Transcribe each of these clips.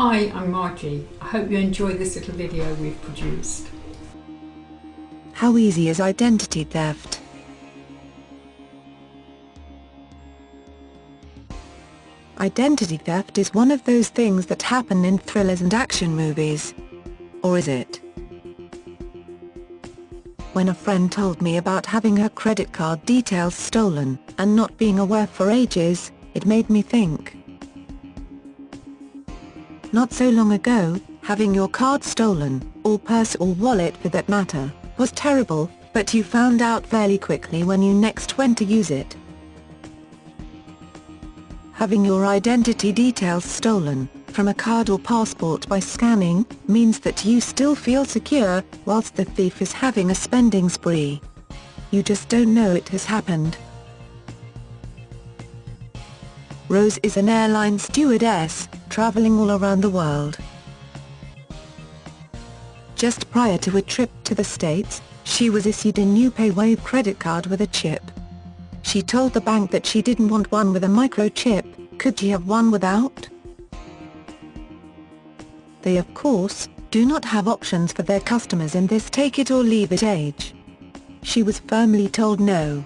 Hi, I'm Margie. I hope you enjoy this little video we've produced. How easy is identity theft? Identity theft is one of those things that happen in thrillers and action movies. Or is it? When a friend told me about having her credit card details stolen, and not being aware for ages, it made me think. Not so long ago, having your card stolen, or purse or wallet for that matter, was terrible, but you found out fairly quickly when you next went to use it. Having your identity details stolen, from a card or passport by scanning, means that you still feel secure, whilst the thief is having a spending spree. You just don't know it has happened. Rose is an airline stewardess, traveling all around the world. Just prior to a trip to the States, she was issued a new PayWave credit card with a chip. She told the bank that she didn't want one with a microchip. Could she have one without? They of course, do not have options for their customers in this take-it-or-leave-it age. She was firmly told no.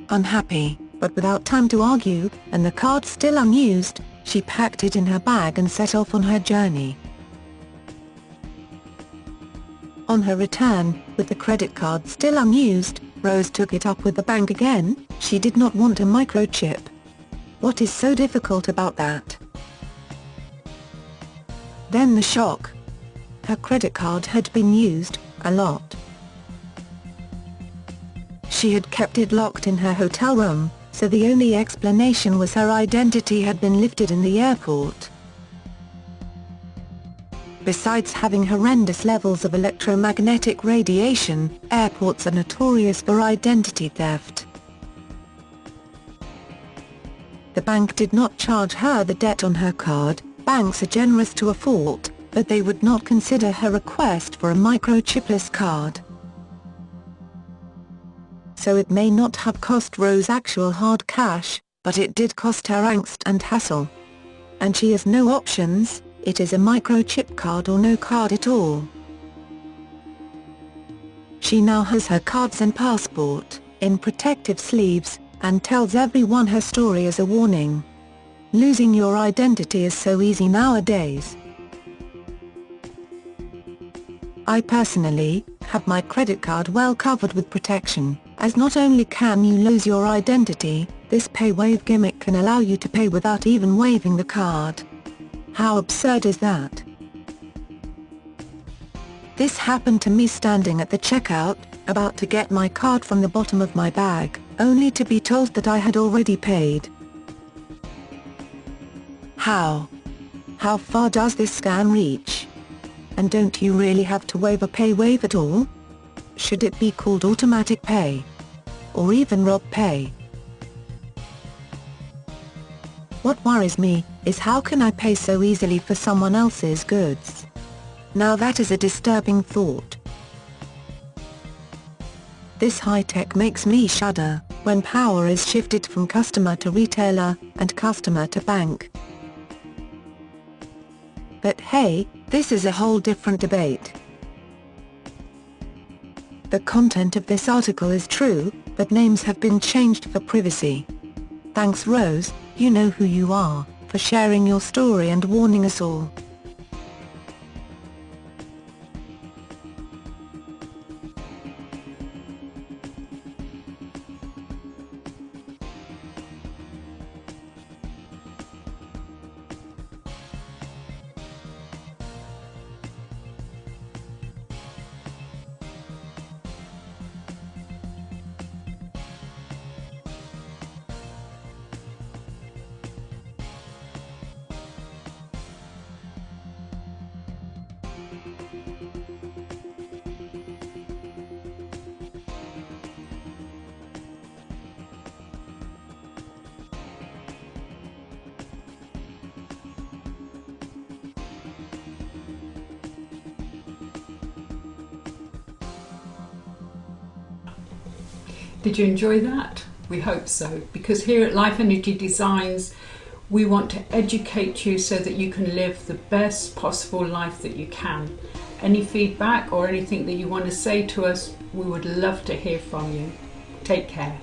Unhappy, but without time to argue, and the card still unused, she packed it in her bag and set off on her journey. On her return, with the credit card still unused, Rose took it up with the bank again. She did not want a microchip. What is so difficult about that? Then the shock. Her credit card had been used, a lot. She had kept it locked in her hotel room, so the only explanation was her identity had been lifted in the airport. Besides having horrendous levels of electromagnetic radiation, airports are notorious for identity theft. The bank did not charge her the debt on her card. Banks are generous to a fault, but they would not consider her request for a microchipless card. So it may not have cost Rose actual hard cash, but it did cost her angst and hassle. And she has no options. It is a microchip card or no card at all. She now has her cards and passport, in protective sleeves, and tells everyone her story as a warning. Losing your identity is so easy nowadays. I personally have my credit card well covered with protection, as not only can you lose your identity, this PayWave gimmick can allow you to pay without even waving the card. How absurd is that? This happened to me standing at the checkout, about to get my card from the bottom of my bag, only to be told that I had already paid. How far does this scam reach? And don't you really have to waive a PayWave at all? Should it be called automatic pay? Or even Rob Pay? What worries me, is how can I pay so easily for someone else's goods? Now that is a disturbing thought. This high-tech makes me shudder, when power is shifted from customer to retailer, and customer to bank. But hey, this is a whole different debate. The content of this article is true, but names have been changed for privacy. Thanks Rose, you know who you are, for sharing your story and warning us all. Did you enjoy that? We hope so, because here at Life Energy Designs We want to educate you so that you can live the best possible life that you can. Any feedback or anything that you want to say to us, we would love to hear from you. Take care.